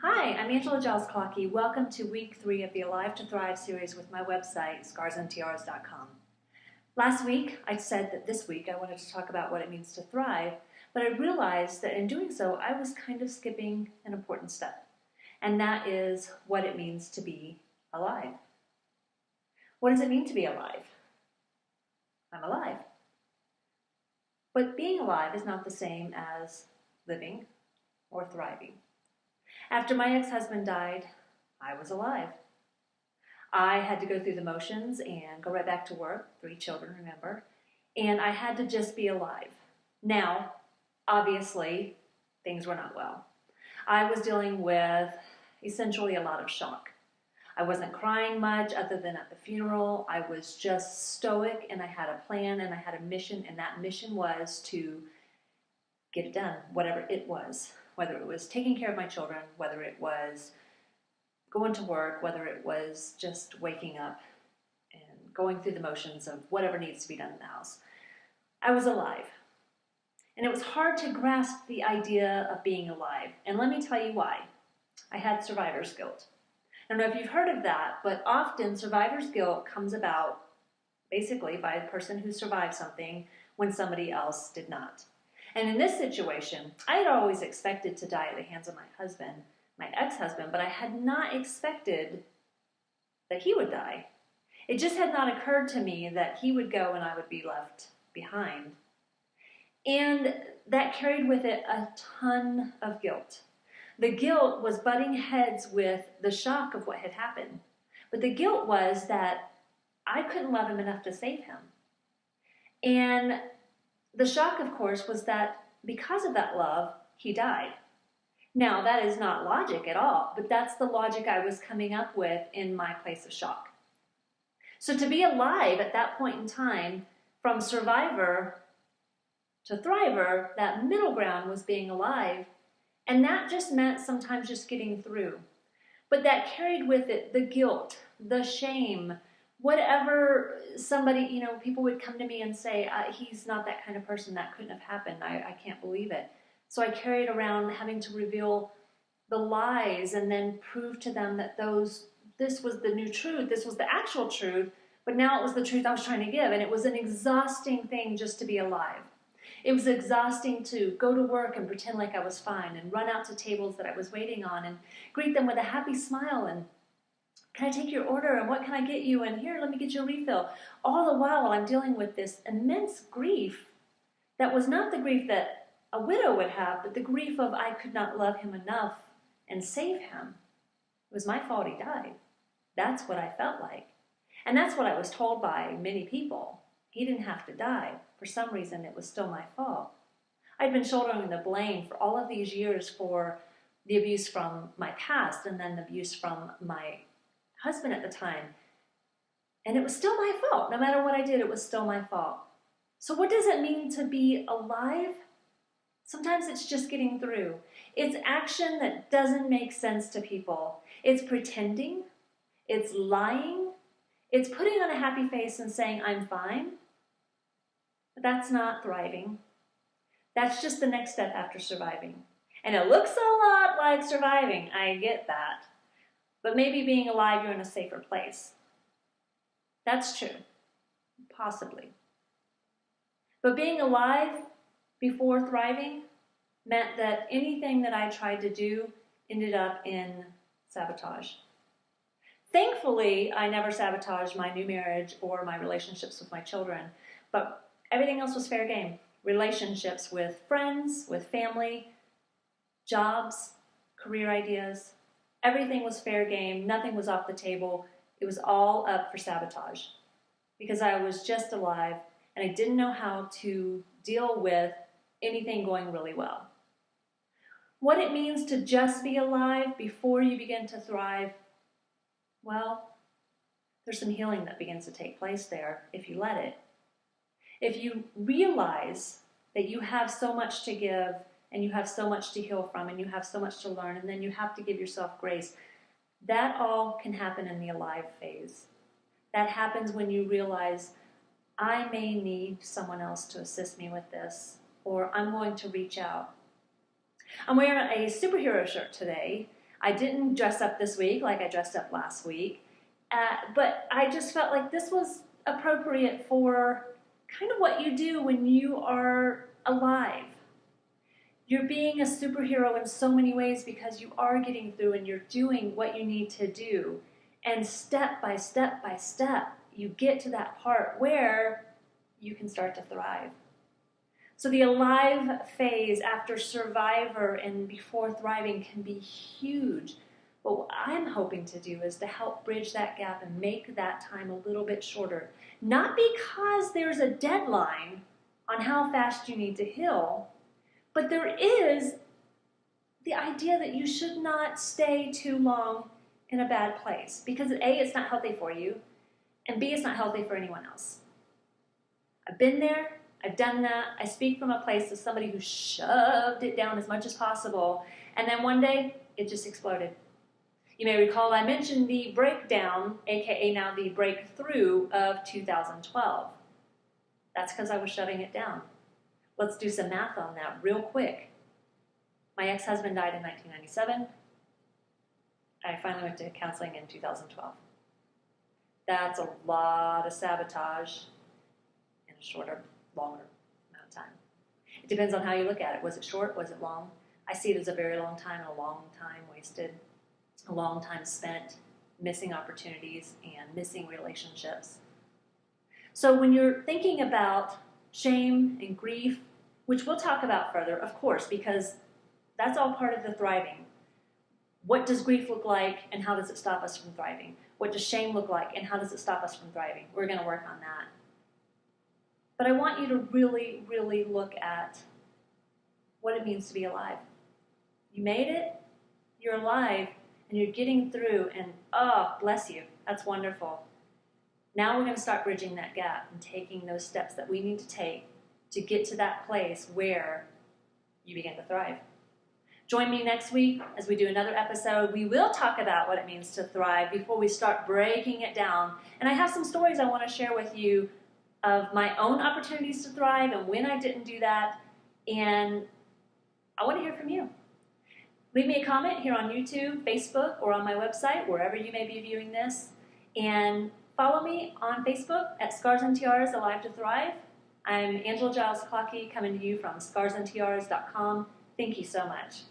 Hi, I'm Giles Klocke. Welcome to week 3 of the Alive to Thrive series with my website, scarsandtiaras.com. Last week, I said that this week I wanted to talk about what it means to thrive, but I realized that in doing so, I was kind of skipping an important step, and that is what it means to be alive. What does it mean to be alive? I'm alive. But being alive is not the same as living or thriving. After my ex-husband died, I was alive. I had to go through the motions and go right back to work, 3 children, remember, and I had to just be alive. Now, obviously, things were not well. I was dealing with essentially a lot of shock. I wasn't crying much other than at the funeral. I was just stoic, and I had a plan and I had a mission, and that mission was to get it done, whatever it was. Whether it was taking care of my children, whether it was going to work, whether it was just waking up and going through the motions of whatever needs to be done in the house. I was alive. And it was hard to grasp the idea of being alive. And let me tell you why. I had survivor's guilt. I don't know if you've heard of that, but often survivor's guilt comes about basically by a person who survived something when somebody else did not. And in this situation, I had always expected to die at the hands of my husband, my ex-husband, but I had not expected that he would die. It just had not occurred to me that he would go and I would be left behind. And that carried with it a ton of guilt. The guilt was butting heads with the shock of what had happened. But the guilt was that I couldn't love him enough to save him. And the shock, of course, was that because of that love, he died. Now, that is not logic at all, but that's the logic I was coming up with in my place of shock. So to be alive at that point in time, from survivor to thriver, that middle ground was being alive, and that just meant sometimes just getting through. But that carried with it the guilt, the shame, whatever somebody, people would come to me and say, he's not that kind of person, that couldn't have happened, I can't believe it. So I carried around having to reveal the lies and then prove to them that this was the new truth, this was the actual truth, but now it was the truth I was trying to give, and it was an exhausting thing just to be alive. It was exhausting to go to work and pretend like I was fine and run out to tables that I was waiting on and greet them with a happy smile and can I take your order? And what can I get you? And here, let me get you a refill. All the while I'm dealing with this immense grief that was not the grief that a widow would have, but the grief of I could not love him enough and save him. It was my fault he died. That's what I felt like. And that's what I was told by many people. He didn't have to die. For some reason, it was still my fault. I'd been shouldering the blame for all of these years for the abuse from my past and then the abuse from my husband at the time, and it was still my fault. No matter what I did, it was still my fault. So what does it mean to be alive? Sometimes it's just getting through. It's action that doesn't make sense to people. It's pretending, it's lying, it's putting on a happy face and saying, I'm fine. But that's not thriving. That's just the next step after surviving. And it looks a lot like surviving, I get that. But maybe being alive, you're in a safer place. That's true. Possibly. But being alive before thriving meant that anything that I tried to do ended up in sabotage. Thankfully, I never sabotaged my new marriage or my relationships with my children, but everything else was fair game. Relationships with friends, with family, jobs, career ideas. Everything was fair game. Nothing was off the table. It was all up for sabotage because I was just alive and I didn't know how to deal with anything going really well. What it means to just be alive before you begin to thrive, well, there's some healing that begins to take place there if you let it. If you realize that you have so much to give and you have so much to heal from, and you have so much to learn, and then you have to give yourself grace. That all can happen in the alive phase. That happens when you realize, I may need someone else to assist me with this, or I'm going to reach out. I'm wearing a superhero shirt today. I didn't dress up this week like I dressed up last week, but I just felt like this was appropriate for kind of what you do when you are alive. You're being a superhero in so many ways because you are getting through and you're doing what you need to do. And step by step by step, you get to that part where you can start to thrive. So the alive phase after survivor and before thriving can be huge. But what I'm hoping to do is to help bridge that gap and make that time a little bit shorter. Not because there's a deadline on how fast you need to heal, but there is the idea that you should not stay too long in a bad place. Because A, it's not healthy for you, and B, it's not healthy for anyone else. I've been there, I've done that. I speak from a place of somebody who shoved it down as much as possible, and then one day, it just exploded. You may recall I mentioned the breakdown, aka now the breakthrough of 2012. That's because I was shoving it down. Let's do some math on that real quick. My ex-husband died in 1997. I finally went to counseling in 2012. That's a lot of sabotage in a shorter, longer amount of time. It depends on how you look at it. Was it short? Was it long? I see it as a very long time and a long time wasted, a long time spent missing opportunities and missing relationships. So when you're thinking about shame and grief, which we'll talk about further, of course, because that's all part of the thriving. What does grief look like and how does it stop us from thriving? What does shame look like and how does it stop us from thriving? We're going to work on that. But I want you to really, really look at what it means to be alive. You made it, you're alive, and you're getting through, and oh, bless you, that's wonderful. Now we're going to start bridging that gap and taking those steps that we need to take to get to that place where you begin to thrive. Join me next week as we do another episode. We will talk about what it means to thrive before we start breaking it down. And I have some stories I want to share with you of my own opportunities to thrive and when I didn't do that. And I want to hear from you. Leave me a comment here on YouTube, Facebook, or on my website, wherever you may be viewing this. And follow me on Facebook at Scars and Tiaras Alive to Thrive. I'm Angela Giles Klocke coming to you from scarsandtiaras.com. Thank you so much.